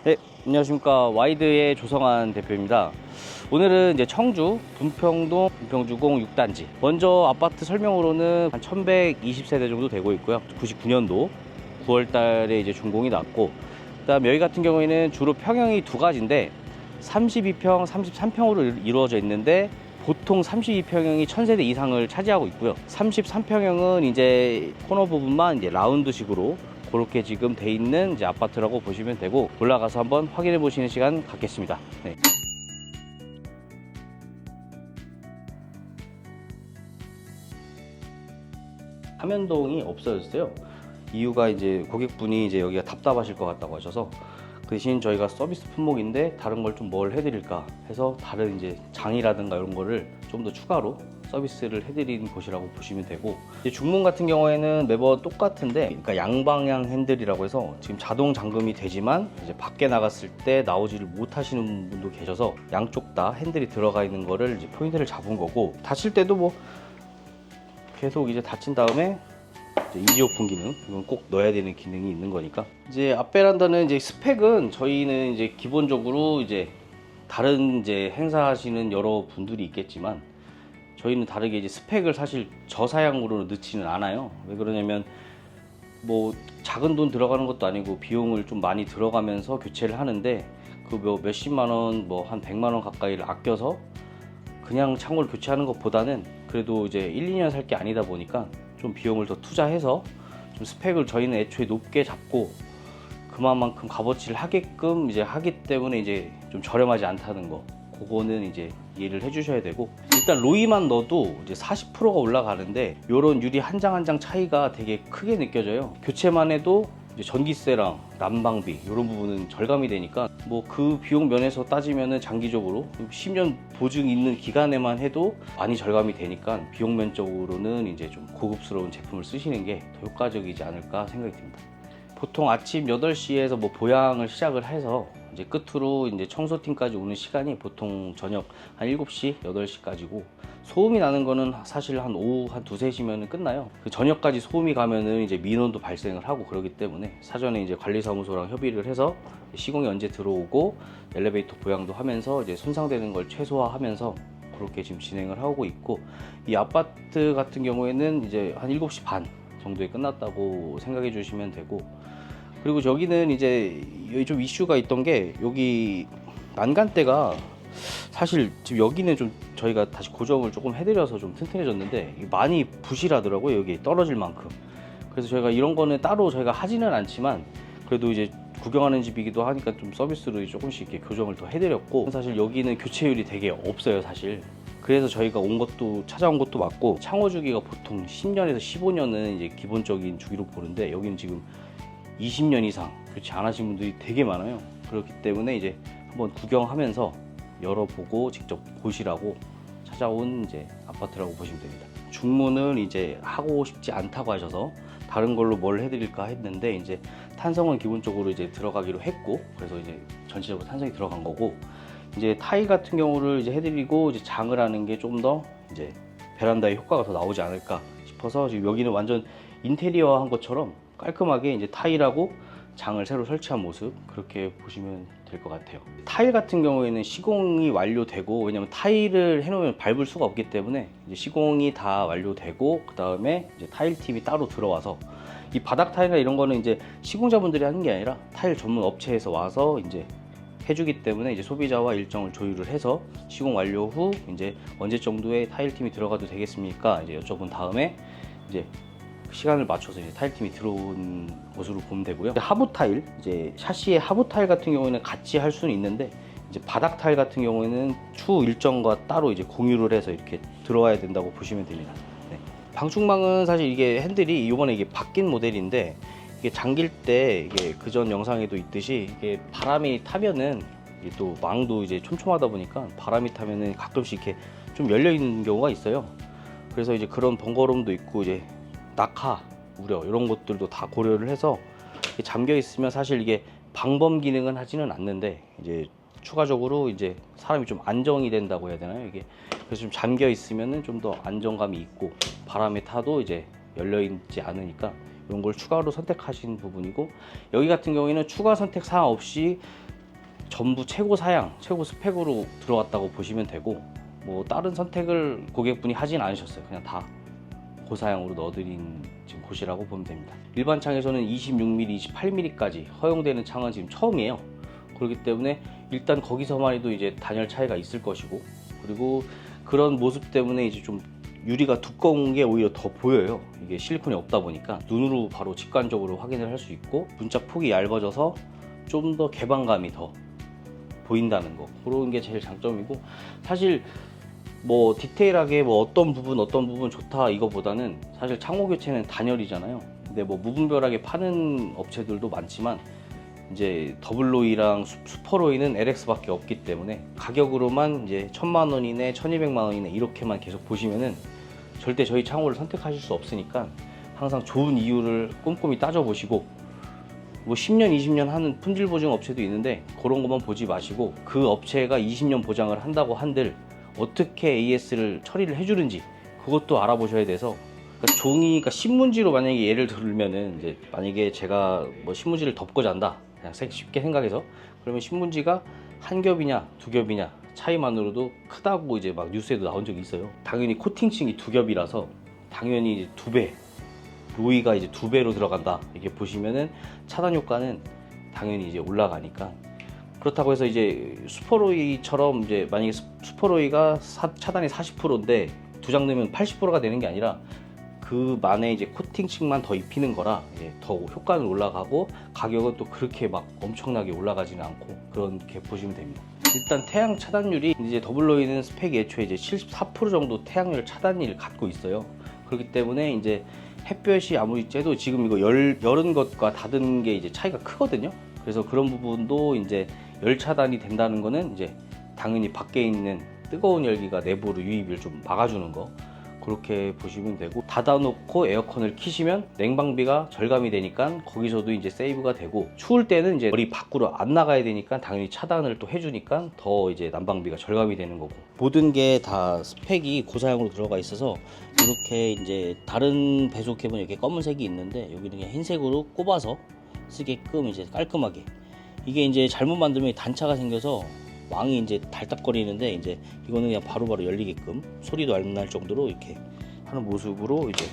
네, 안녕하십니까. 와이드의 조성환 대표입니다. 오늘은 이제 청주 분평동 분평주공 6단지. 먼저 아파트 설명으로는 한 1120세대 정도 되고 있고요. 99년도 9월 달에 이제 준공이 났고, 그다음 여기 같은 경우에는 주로 평형이 두 가지인데 32평, 33평으로 이루어져 있는데 보통 32평형이 1000세대 이상을 차지하고 있고요. 33평형은 이제 코너 부분만 이제 라운드식으로 그렇게 지금 돼 있는 이제 아파트라고 보시면 되고, 올라가서 한번 확인해 보시는 시간 갖겠습니다. 네. 함현동이 없어졌어요. 이유가 이제 고객분이 이제 여기가 답답하실 것 같다고 하셔서, 그 대신 저희가 서비스 품목인데 다른 걸 좀 뭘 해드릴까 해서 다른 이제 장이라든가 이런 거를 좀 더 추가로 서비스를 해드린 곳이라고 보시면 되고, 이제 중문 같은 경우에는 매번 똑같은데, 그러니까 양방향 핸들이라고 해서 지금 자동 잠금이 되지만 이제 밖에 나갔을 때 나오지를 못하시는 분도 계셔서 양쪽 다 핸들이 들어가 있는 거를 이제 포인트를 잡은 거고, 닫힐 때도 뭐 계속 이제 닫힌 다음에 인지 오픈 기능, 이건 꼭 넣어야 되는 기능이 있는 거니까. 이제 앞베란다는 이제 스펙은 저희는 이제 기본적으로 이제 다른 이제 행사하시는 여러 분들이 있겠지만, 저희는 다르게 이제 스펙을 사실 저사양으로 넣지는 않아요. 왜 그러냐면 뭐 작은 돈 들어가는 것도 아니고 비용을 좀 많이 들어가면서 교체를 하는데, 그 몇십만 원, 뭐 한 100만 원 가까이를 아껴서 그냥 창호를 교체하는 것보다는 그래도 이제 1, 2년 살 게 아니다 보니까 좀 비용을 더 투자해서 좀 스펙을 저희는 애초에 높게 잡고 그만큼 값어치를 하게끔 이제 하기 때문에 이제 좀 저렴하지 않다는 거, 그거는 이제 이해를 해주셔야 되고, 일단 로이만 넣어도 이제 40%가 올라가는데 요런 유리 한 장 한 장 차이가 되게 크게 느껴져요. 교체만 해도 이제 전기세랑 난방비 이런 부분은 절감이 되니까, 뭐 그 비용 면에서 따지면은 장기적으로 10년 보증 있는 기간에만 해도 많이 절감이 되니까 비용 면적으로는 이제 좀 고급스러운 제품을 쓰시는 게 더 효과적이지 않을까 생각이 듭니다. 보통 아침 8시에서 뭐 보양을 시작을 해서 이제 끝으로 이제 청소팀까지 오는 시간이 보통 저녁 한 7시, 8시까지고, 소음이 나는 거는 사실 한 오후 한 2, 3시면 끝나요. 그 저녁까지 소음이 가면은 이제 민원도 발생을 하고 그러기 때문에 사전에 이제 관리사무소랑 협의를 해서 시공이 언제 들어오고 엘리베이터 보양도 하면서 이제 손상되는 걸 최소화하면서 그렇게 지금 진행을 하고 있고, 이 아파트 같은 경우에는 이제 한 7시 반 정도에 끝났다고 생각해 주시면 되고, 그리고 여기는 이제 좀 이슈가 있던 게, 여기 난간대가 사실 지금 여기는 좀 저희가 다시 고정을 조금 해드려서 좀 튼튼해졌는데 많이 부실하더라고요, 여기 떨어질 만큼. 그래서 저희가 이런 거는 따로 저희가 하지는 않지만 그래도 이제 구경하는 집이기도 하니까 좀 서비스로 조금씩 이렇게 교정을 더 해드렸고, 사실 여기는 교체율이 되게 없어요 사실. 그래서 저희가 찾아온 것도 맞고, 창호 주기가 보통 10년에서 15년은 이제 기본적인 주기로 보는데 여기는 지금 20년 이상 교체 안 하신 분들이 되게 많아요. 그렇기 때문에 이제 한번 구경하면서 열어보고 직접 보시라고 찾아온 이제 아파트라고 보시면 됩니다. 중문을 이제 하고 싶지 않다고 하셔서 다른 걸로 뭘 해드릴까 했는데, 이제 탄성은 기본적으로 이제 들어가기로 했고, 그래서 이제 전체적으로 탄성이 들어간 거고, 이제 타일 같은 경우를 이제 해드리고 이제 장을 하는 게 좀 더 이제 베란다에 효과가 더 나오지 않을까 싶어서, 지금 여기는 완전 인테리어 한 것처럼 깔끔하게 이제 타일하고 장을 새로 설치한 모습, 그렇게 보시면 될 것 같아요. 타일 같은 경우에는 시공이 완료되고, 왜냐면 타일을 해놓으면 밟을 수가 없기 때문에 이제 시공이 다 완료되고, 그 다음에 이제 타일 팀이 따로 들어와서, 이 바닥 타일이나 이런 거는 이제 시공자분들이 하는 게 아니라 타일 전문 업체에서 와서 이제 해주기 때문에 이제 소비자와 일정을 조율을 해서 시공 완료 후 이제 언제 정도의 타일 팀이 들어가도 되겠습니까? 이제 여쭤본 다음에 이제 시간을 맞춰서 이제 타일 팀이 들어온 것으로 보면 되고요. 하부 타일, 이제 샤시의 하부 타일 같은 경우에는 같이 할 수는 있는데, 이제 바닥 타일 같은 경우에는 추 일정과 따로 이제 공유를 해서 이렇게 들어와야 된다고 보시면 됩니다. 네. 방충망은 사실 이게 핸들이 이번에 이게 바뀐 모델인데, 이게 잠길 때 이게 그전 영상에도 있듯이 이게 바람이 타면은, 이게 또 망도 이제 촘촘하다 보니까 바람이 타면은 가끔씩 이렇게 좀 열려 있는 경우가 있어요. 그래서 이제 그런 번거로움도 있고, 이제 낙하 우려 이런 것들도 다 고려를 해서 잠겨 있으면 사실 이게 방범 기능은 하지는 않는데, 이제 추가적으로 이제 사람이 좀 안정이 된다고 해야 되나요, 이게. 그래서 좀 잠겨 있으면은 좀 더 안정감이 있고, 바람에 타도 이제 열려 있지 않으니까 이런 걸 추가로 선택하신 부분이고, 여기 같은 경우에는 추가 선택 사항 없이 전부 최고 사양, 최고 스펙으로 들어갔다고 보시면 되고, 뭐 다른 선택을 고객분이 하진 않으셨어요. 그냥 다 고사양으로 넣어드린 지금 곳이라고 보면 됩니다. 일반 창에서는 26mm, 28mm까지 허용되는 창은 지금 처음이에요. 그렇기 때문에 일단 거기서만 해도 이제 단열 차이가 있을 것이고, 그리고 그런 모습 때문에 이제 좀 유리가 두꺼운 게 오히려 더 보여요. 이게 실리콘이 없다 보니까 눈으로 바로 직관적으로 확인을 할 수 있고, 문짝 폭이 얇아져서 좀 더 개방감이 더 보인다는 거, 그런 게 제일 장점이고, 사실 뭐 디테일하게 뭐 어떤 부분 좋다 이거보다는 사실 창호 교체는 단열이잖아요. 근데 뭐 무분별하게 파는 업체들도 많지만 이제 더블로이랑 슈퍼로이는 LX밖에 없기 때문에 가격으로만 이제 1000만 원이네 1200만 원이네 이렇게만 계속 보시면은 절대 저희 창호를 선택하실 수 없으니까, 항상 좋은 이유를 꼼꼼히 따져보시고, 뭐 10년 20년 하는 품질 보증 업체도 있는데 그런 것만 보지 마시고, 그 업체가 20년 보장을 한다고 한들 어떻게 AS를 처리를 해주는지 그것도 알아보셔야 돼서, 그러니까 종이가 신문지로 만약에 예를 들면은, 이제 만약에 제가 뭐 신문지를 덮고 잔다, 그냥 쉽게 생각해서, 그러면 신문지가 한 겹이냐 두 겹이냐 차이만으로도 크다고 이제 막 뉴스에도 나온 적이 있어요. 당연히 코팅층이 두 겹이라서 당연히 이제 두 배, 로이가 이제 두 배로 들어간다 이렇게 보시면은 차단 효과는 당연히 이제 올라가니까. 그렇다고 해서 이제 슈퍼로이처럼 이제 만약에 슈퍼로이가 차단이 40%인데 두 장 넣으면 80%가 되는 게 아니라 그만의 이제 코팅층만 더 입히는 거라 더 효과는 올라가고, 가격은 또 그렇게 막 엄청나게 올라가지는 않고, 그렇게 보시면 됩니다. 일단 태양 차단율이 이제 더블로이는 스펙이 애초에 이제 74% 정도 태양열 차단율을 갖고 있어요. 그렇기 때문에 이제 햇볕이 아무리 쬐도 지금 이거 열은 것과 닫은 게 이제 차이가 크거든요. 그래서 그런 부분도 이제 열 차단이 된다는 거는 이제 당연히 밖에 있는 뜨거운 열기가 내부로 유입을 좀 막아주는 거, 그렇게 보시면 되고, 닫아놓고 에어컨을 켜시면 냉방비가 절감이 되니까 거기서도 이제 세이브가 되고, 추울 때는 이제 열이 밖으로 안 나가야 되니까 당연히 차단을 또 해주니까 더 이제 난방비가 절감이 되는 거고, 모든 게 다 스펙이 고사양으로 들어가 있어서 이렇게 이제 다른 배수캡은 이렇게 검은색이 있는데 여기는 그냥 흰색으로 꼽아서 쓰게끔 이제 깔끔하게, 이게 이제 잘못 만들면 단차가 생겨서 왕이 이제 달딱거리는데, 이제 이거는 그냥 바로바로 열리게끔 소리도 안 날 정도로 이렇게 하는 모습으로 이제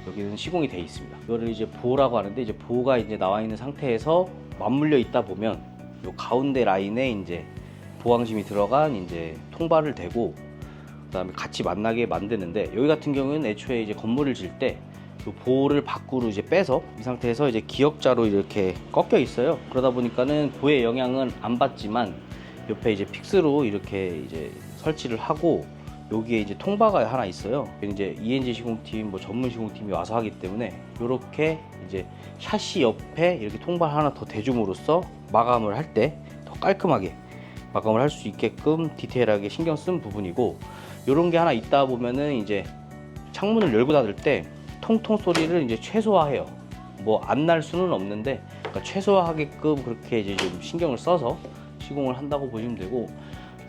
여기는 시공이 되어 있습니다. 이거를 이제 보호라고 하는데, 이제 보호가 이제 나와 있는 상태에서 맞물려 있다 보면 요 가운데 라인에 이제 보강심이 들어간 이제 통발을 대고, 그다음에 같이 만나게 만드는데, 여기 같은 경우는 애초에 이제 건물을 질 때 이 보호를 밖으로 이제 빼서 이 상태에서 이제 기역자로 이렇게 꺾여 있어요. 그러다 보니까는 보호의 영향은 안 받지만 옆에 이제 픽스로 이렇게 이제 설치를 하고, 여기에 이제 통바가 하나 있어요. 이제 ENG 시공팀, 뭐 전문 시공팀이 와서 하기 때문에 이렇게 이제 샤시 옆에 이렇게 통발 하나 더 대줌으로써 마감을 할 때 더 깔끔하게 마감을 할 수 있게끔 디테일하게 신경 쓴 부분이고, 이런 게 하나 있다 보면은 이제 창문을 열고 닫을 때 통통 소리를 이제 최소화해요. 뭐 안 날 수는 없는데, 그러니까 최소화하게끔 그렇게 이제 좀 신경을 써서 시공을 한다고 보시면 되고,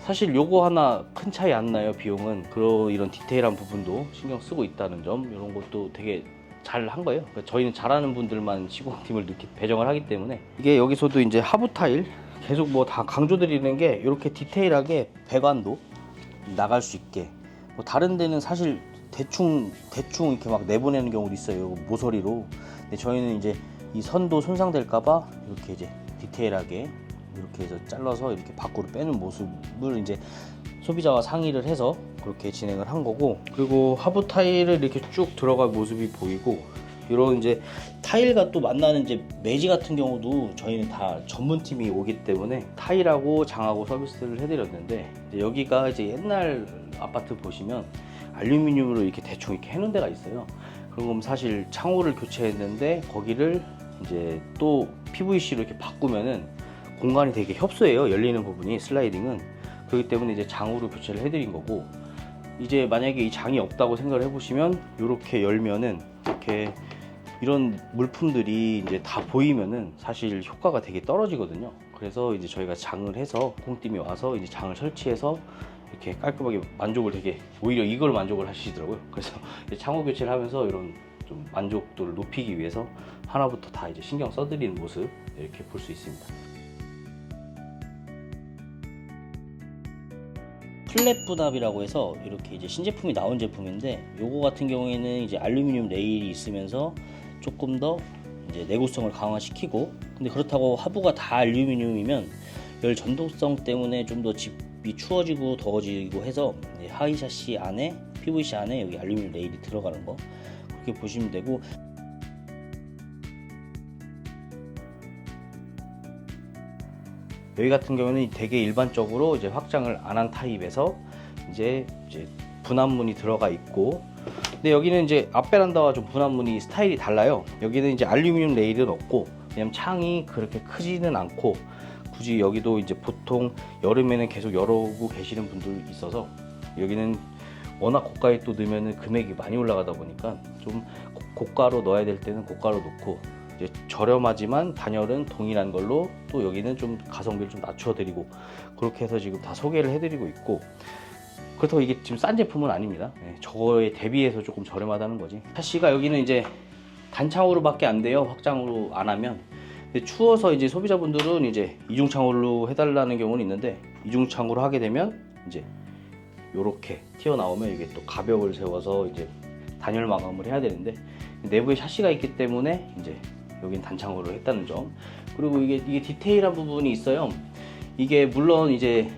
사실 요거 하나 큰 차이 안 나요. 비용은. 이런 디테일한 부분도 신경 쓰고 있다는 점, 이런 것도 되게 잘 한 거예요. 그러니까 저희는 잘하는 분들만 시공팀을 이렇게 배정을 하기 때문에. 이게 여기서도 이제 하부 타일 계속 뭐 다 강조드리는 게, 이렇게 디테일하게 배관도 나갈 수 있게, 뭐 다른 데는 사실 대충 이렇게 막 내보내는 경우도 있어요, 모서리로. 근데 저희는 이제 이 선도 손상될까봐 이렇게 이제 디테일하게 이렇게 해서 잘라서 이렇게 밖으로 빼는 모습을 이제 소비자와 상의를 해서 그렇게 진행을 한 거고, 그리고 하부 타일을 이렇게 쭉 들어갈 모습이 보이고, 이런 이제 타일과 또 만나는 이제 매지 같은 경우도 저희는 다 전문팀이 오기 때문에 타일하고 장하고 서비스를 해드렸는데, 이제 여기가 이제 옛날 아파트 보시면 알루미늄으로 이렇게 대충 이렇게 해놓은 데가 있어요. 그럼 사실 창호를 교체했는데 거기를 이제 또 PVC로 이렇게 바꾸면은 공간이 되게 협소해요. 열리는 부분이, 슬라이딩은. 그렇기 때문에 이제 장으로 교체를 해드린 거고, 이제 만약에 이 장이 없다고 생각을 해보시면, 이렇게 열면은 이렇게 이런 물품들이 이제 다 보이면은 사실 효과가 되게 떨어지거든요. 그래서 이제 저희가 장을 해서 공팀이 와서 이제 장을 설치해서 이렇게 깔끔하게 만족을 되게, 오히려 이걸 만족을 하시더라고요. 그래서 이제 창호 교체를 하면서 이런 좀 만족도를 높이기 위해서 하나부터 다 이제 신경 써드리는 모습, 이렇게 볼 수 있습니다. 플랫 분압이라고 해서 이렇게 이제 신제품이 나온 제품인데, 요거 같은 경우에는 이제 알루미늄 레일이 있으면서 조금 더 이제 내구성을 강화시키고, 근데 그렇다고 하부가 다 알루미늄이면 열 전동성 때문에 좀 더 집이 추워지고 더워지고 해서 하의 샤시 안에 PVC 안에 여기 알루미늄 레일이 들어가는 거, 그렇게 보시면 되고, 여기 같은 경우는 되게 일반적으로 이제 확장을 안 한 타입에서 이제 분합문이 들어가 있고, 근데 여기는 이제 앞베란다와 좀 분합문이 스타일이 달라요. 여기는 이제 알루미늄 레일은 없고, 왜냐면 창이 그렇게 크지는 않고, 굳이 여기도 이제 보통 여름에는 계속 열어오고 계시는 분들 있어서, 여기는 워낙 고가에 또 넣으면 금액이 많이 올라가다 보니까 좀 고가로 넣어야 될 때는 고가로 넣고, 이제 저렴하지만 단열은 동일한 걸로 또 여기는 좀 가성비를 좀 낮춰 드리고, 그렇게 해서 지금 다 소개를 해 드리고 있고, 그렇다고 이게 지금 싼 제품은 아닙니다. 저거에 대비해서 조금 저렴하다는 거지. 샤시가 여기는 이제 단창으로 밖에 안 돼요, 확장으로 안 하면. 근데 추워서 이제 소비자분들은 이제 이중창으로 해달라는 경우는 있는데, 이중창으로 하게 되면 이제 요렇게 튀어나오면 이게 또 가벽을 세워서 이제 단열 마감을 해야 되는데, 내부에 샤시가 있기 때문에 이제 여긴 단창으로 했다는 점. 그리고 이게 디테일한 부분이 있어요. 이게 물론 이제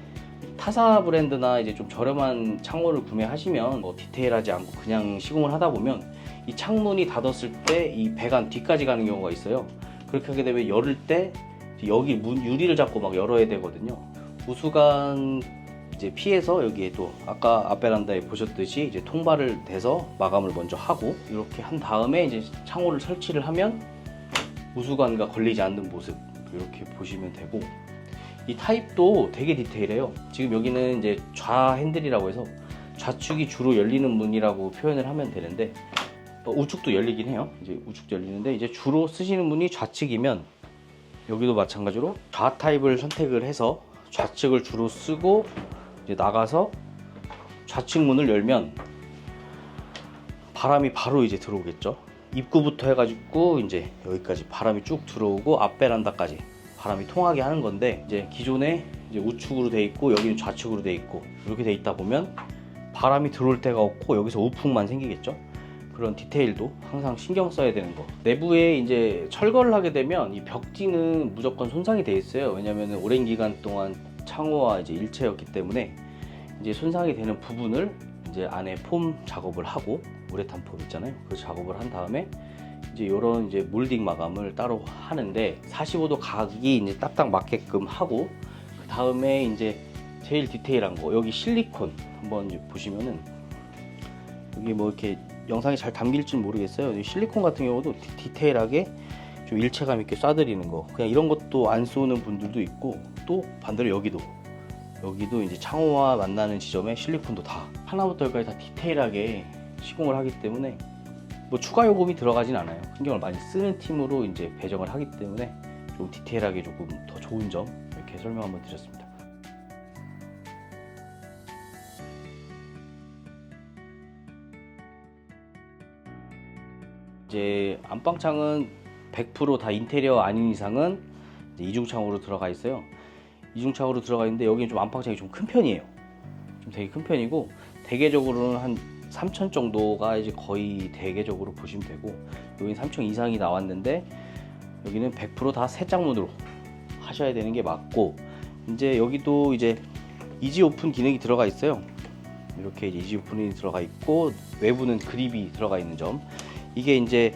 타사 브랜드나 이제 좀 저렴한 창호를 구매하시면 뭐 디테일하지 않고 그냥 시공을 하다 보면 이 창문이 닫았을 때 이 배관 뒤까지 가는 경우가 있어요. 그렇게 하게 되면 열을 때 여기 문 유리를 잡고 막 열어야 되거든요. 우수관 이제 피해서 여기에 또 아까 앞베란다에 보셨듯이 이제 통발을 대서 마감을 먼저 하고, 이렇게 한 다음에 이제 창호를 설치를 하면 우수관과 걸리지 않는 모습, 이렇게 보시면 되고, 이 타입도 되게 디테일해요. 지금 여기는 이제 좌 핸들이라고 해서 좌측이 주로 열리는 문이라고 표현을 하면 되는데, 우측도 열리긴 해요. 이제 우측도 열리는데, 이제 주로 쓰시는 문이 좌측이면 여기도 마찬가지로 좌 타입을 선택을 해서 좌측을 주로 쓰고, 이제 나가서 좌측 문을 열면 바람이 바로 이제 들어오겠죠. 입구부터 해가지고 이제 여기까지 바람이 쭉 들어오고 앞 베란다까지 바람이 통하게 하는 건데, 이제 기존에 이제 우측으로 돼 있고 여기는 좌측으로 돼 있고 이렇게 돼 있다 보면 바람이 들어올 데가 없고 여기서 우풍만 생기겠죠. 그런 디테일도 항상 신경 써야 되는 거. 내부에 이제 철거를 하게 되면 이 벽지는 무조건 손상이 돼 있어요. 왜냐면 오랜 기간 동안 창호와 이제 일체였기 때문에 이제 손상이 되는 부분을 이제 안에 폼 작업을 하고, 우레탄 폼 있잖아요. 그 작업을 한 다음에 이제 이런 이제 몰딩 마감을 따로 하는데, 45도 각이 이제 딱딱 맞게끔 하고, 그 다음에 이제 제일 디테일한 거, 여기 실리콘 한번 이제 보시면은 여기 뭐 이렇게 영상이 잘 담길지는 모르겠어요. 실리콘 같은 경우도 디테일하게 좀 일체감 있게 쏴드리는 거, 그냥 이런 것도 안 쏘는 분들도 있고, 또 반대로 여기도 이제 창호와 만나는 지점에 실리콘도 다 하나부터 열까지 다 디테일하게 시공을 하기 때문에 뭐 추가 요금이 들어가진 않아요. 신경을 많이 쓰는 팀으로 이제 배정을 하기 때문에 좀 디테일하게 조금 더 좋은 점, 이렇게 설명 한번 드렸습니다. 이제 안방창은 100% 다 인테리어 아닌 이상은 이제 이중창으로 들어가 있어요. 이중창으로 들어가 있는데 여기는 좀 안방창이 좀 큰 편이에요. 좀 되게 큰 편이고, 대개적으로는 한 3천 정도가 이제 거의 대개적으로 보시면 되고, 여기는 3천 이상이 나왔는데 여기는 100% 다 새 창문으로 하셔야 되는 게 맞고, 이제 여기도 이제 이지 오픈 기능이 들어가 있어요. 이렇게 이제 이지 오픈이 들어가 있고, 외부는 그립이 들어가 있는 점. 이게 이제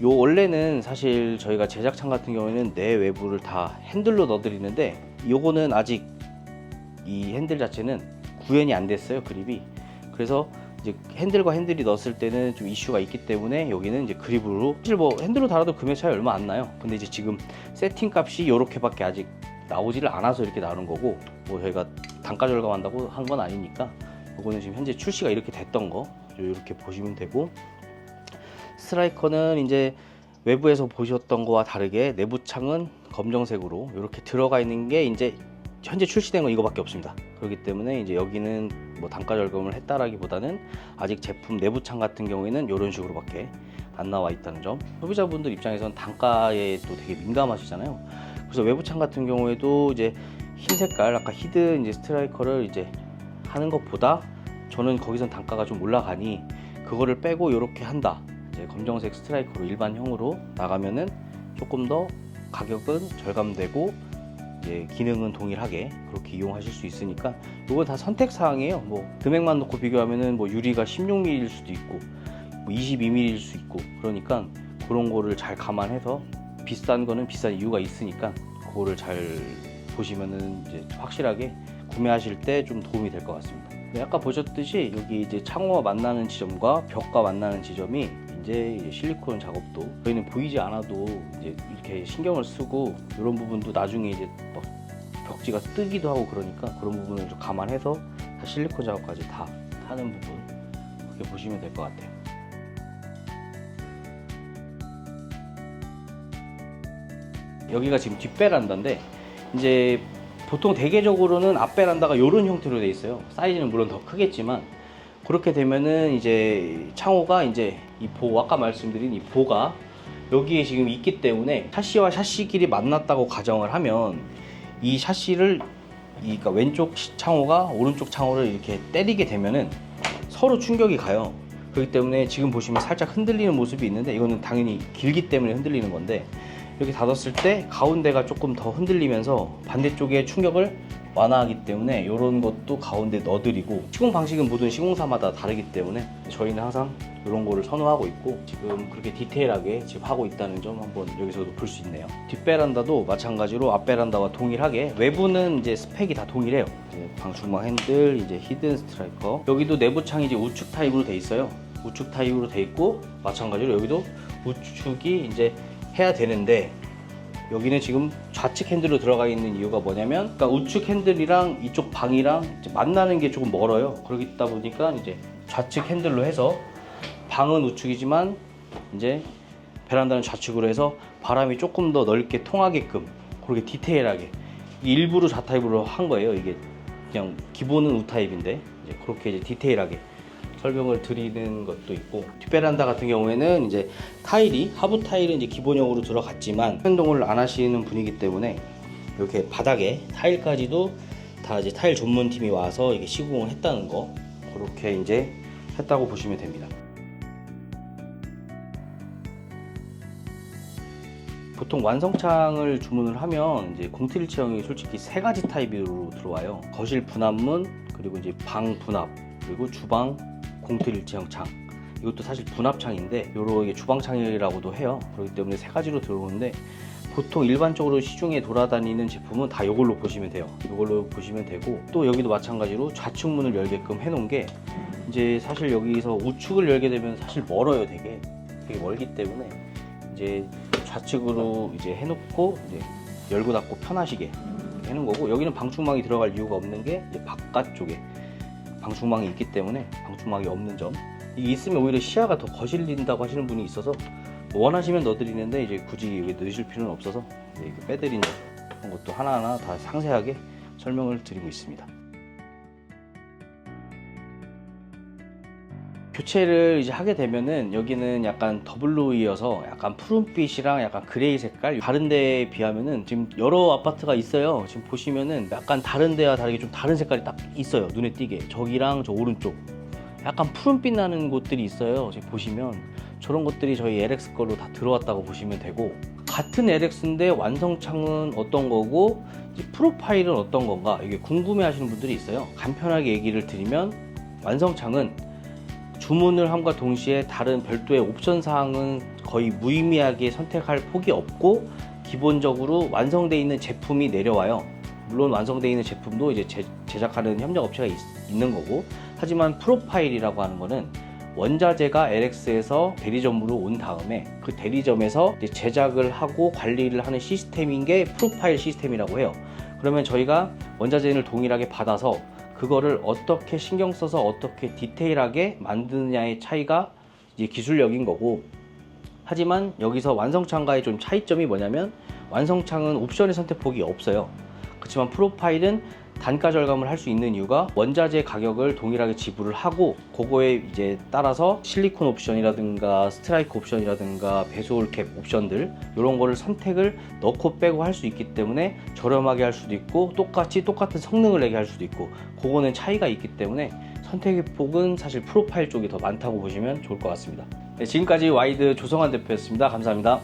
원래는 사실 저희가 제작창 같은 경우에는 내 외부를 다 핸들로 넣어드리는데, 요거는 아직 이 핸들 자체는 구현이 안 됐어요, 그립이. 그래서 이제 핸들과 핸들이 넣었을 때는 좀 이슈가 있기 때문에 여기는 이제 그립으로, 사실 뭐 핸들로 달아도 금액 차이 얼마 안 나요. 근데 이제 지금 세팅 값이 요렇게밖에 아직 나오지를 않아서 이렇게 나오는 거고, 뭐 저희가 단가 절감한다고 한 건 아니니까, 요거는 지금 현재 출시가 이렇게 됐던 거 이렇게 보시면 되고, 스트라이커는 이제 외부에서 보셨던 거와 다르게 내부 창은 검정색으로 이렇게 들어가 있는 게 이제 현재 출시된 건 이거밖에 없습니다. 그렇기 때문에 이제 여기는 뭐 단가 절감을 했다라기보다는 아직 제품 내부창 같은 경우에는 이런 식으로밖에 안 나와 있다는 점. 소비자분들 입장에서는 단가에 또 되게 민감하시잖아요. 그래서 외부창 같은 경우에도 이제 흰 색깔, 아까 히든 이제 스트라이커를 이제 하는 것보다 저는 거기선 단가가 좀 올라가니 그거를 빼고 이렇게 한다. 이제 검정색 스트라이커로 일반형으로 나가면은 조금 더 가격은 절감되고 이제 기능은 동일하게 그렇게 이용하실 수 있으니까 이건 다 선택 사항이에요. 뭐 금액만 놓고 비교하면은 뭐 유리가 16mm일 수도 있고 뭐 22mm일 수 있고 그러니까 그런 거를 잘 감안해서 비싼 거는 비싼 이유가 있으니까 그거를 잘 보시면은 이제 확실하게 구매하실 때 좀 도움이 될 것 같습니다. 네, 아까 보셨듯이 여기 이제 창호와 만나는 지점과 벽과 만나는 지점이 이제 실리콘 작업도 저희는 보이지 않아도 이제 이렇게 신경을 쓰고 이런 부분도 나중에 이제 막 벽지가 뜨기도 하고 그러니까 그런 부분을 좀 감안해서 다 실리콘 작업까지 다 하는 부분 그렇게 보시면 될 것 같아요. 여기가 지금 뒷베란다인데 이제 보통 대개적으로는 앞베란다가 이런 형태로 돼 있어요. 사이즈는 물론 더 크겠지만 그렇게 되면은 이제 창호가 이제 이 보, 아까 말씀드린 이 보가 여기에 지금 있기 때문에 샤시와 샤시끼리 만났다고 가정을 하면 이 샤시를 그러니까 왼쪽 창호가 오른쪽 창호를 이렇게 때리게 되면은 서로 충격이 가요. 그렇기 때문에 지금 보시면 살짝 흔들리는 모습이 있는데 이거는 당연히 길기 때문에 흔들리는 건데 이렇게 닫았을 때 가운데가 조금 더 흔들리면서 반대쪽에 충격을 완화하기 때문에 이런 것도 가운데 넣어드리고 시공 방식은 모든 시공사마다 다르기 때문에 저희는 항상 이런 거를 선호하고 있고 지금 그렇게 디테일하게 지금 하고 있다는 점 한번 여기서도 볼 수 있네요. 뒷베란다도 마찬가지로 앞베란다와 동일하게 외부는 이제 스펙이 다 동일해요. 이제 방충망 핸들, 이제 히든 스트라이커, 여기도 내부 창이 이제 우측 타입으로 돼 있어요. 우측 타입으로 돼 있고 마찬가지로 여기도 우측이 이제 해야 되는데 여기는 지금 좌측 핸들로 들어가 있는 이유가 뭐냐면 그러니까 우측 핸들이랑 이쪽 방이랑 이제 만나는 게 조금 멀어요. 그러다 보니까 이제 좌측 핸들로 해서 방은 우측이지만 이제 베란다는 좌측으로 해서 바람이 조금 더 넓게 통하게끔 그렇게 디테일하게 일부러 좌타입으로 한 거예요. 이게 그냥 기본은 우타입인데 이제 그렇게 이제 디테일하게 설명을 드리는 것도 있고 뒷베란다 같은 경우에는 이제 타일이 하부 타일은 이제 기본형으로 들어갔지만 변동을 안 하시는 분이기 때문에 이렇게 바닥에 타일까지도 다 이제 타일 전문팀이 와서 이게 시공을 했다는 거 그렇게 이제 했다고 보시면 됩니다. 보통 완성창을 주문을 하면 이제 공틀일체형이 솔직히 세 가지 타입으로 들어와요. 거실 분합문, 그리고 이제 방 분합, 그리고 주방 공틀일체형 창. 이것도 사실 분합창인데 요렇게 주방창이라고도 해요. 그렇기 때문에 세 가지로 들어오는데 보통 일반적으로 시중에 돌아다니는 제품은 다 이걸로 보시면 돼요. 이걸로 보시면 되고 또 여기도 마찬가지로 좌측 문을 열게끔 해놓은 게 이제 사실 여기서 우측을 열게 되면 사실 멀어요. 되게 멀기 때문에 이제 좌측으로 이제 해놓고 이제 열고 닫고 편하시게 해놓은 거고 여기는 방충망이 들어갈 이유가 없는 게 이제 바깥쪽에 방충망이 있기 때문에 방충망이 없는 점 이게 있으면 오히려 시야가 더 거슬린다고 하시는 분이 있어서 원하시면 넣어드리는데 이제 굳이 여기 넣으실 필요는 없어서 이렇게 빼드리는 그런 것도 하나하나 다 상세하게 설명을 드리고 있습니다. 교체를 이제 하게 되면은 여기는 약간 더블로이어서 약간 푸른빛이랑 약간 그레이 색깔 다른 데에 비하면은 지금 여러 아파트가 있어요. 지금 보시면은 약간 다른 데와 다르게 좀 다른 색깔이 딱 있어요. 눈에 띄게 저기랑 저 오른쪽 약간 푸른빛 나는 곳들이 있어요. 지금 보시면 저런 것들이 저희 LX 걸로 다 들어왔다고 보시면 되고 같은 LX인데 완성창은 어떤 거고 이제 프로파일은 어떤 건가 이게 궁금해 하시는 분들이 있어요. 간편하게 얘기를 드리면 완성창은 주문을 함과 동시에 다른 별도의 옵션 사항은 거의 무의미하게 선택할 폭이 없고 기본적으로 완성되어 있는 제품이 내려와요. 물론 완성되어 있는 제품도 이제 제작하는 협력 업체가 있는 거고 하지만 프로파일이라고 하는 거는 원자재가 LX에서 대리점으로 온 다음에 그 대리점에서 이제 제작을 하고 관리를 하는 시스템인 게 프로파일 시스템이라고 해요. 그러면 저희가 원자재를 동일하게 받아서 그거를 어떻게 신경 써서 어떻게 디테일하게 만드느냐의 차이가 이제 기술력인 거고 하지만 여기서 완성창과의 좀 차이점이 뭐냐면 완성창은 옵션의 선택폭이 없어요. 그렇지만 프로파일은 단가 절감을 할 수 있는 이유가 원자재 가격을 동일하게 지불을 하고 그거에 이제 따라서 실리콘 옵션이라든가 스트라이크 옵션이라든가 배소울 캡 옵션들 이런 거를 선택을 넣고 빼고 할 수 있기 때문에 저렴하게 할 수도 있고 똑같은 성능을 내게 할 수도 있고 그거는 차이가 있기 때문에 선택의 폭은 사실 프로파일 쪽이 더 많다고 보시면 좋을 것 같습니다. 네, 지금까지 와이드 조성환 대표였습니다. 감사합니다.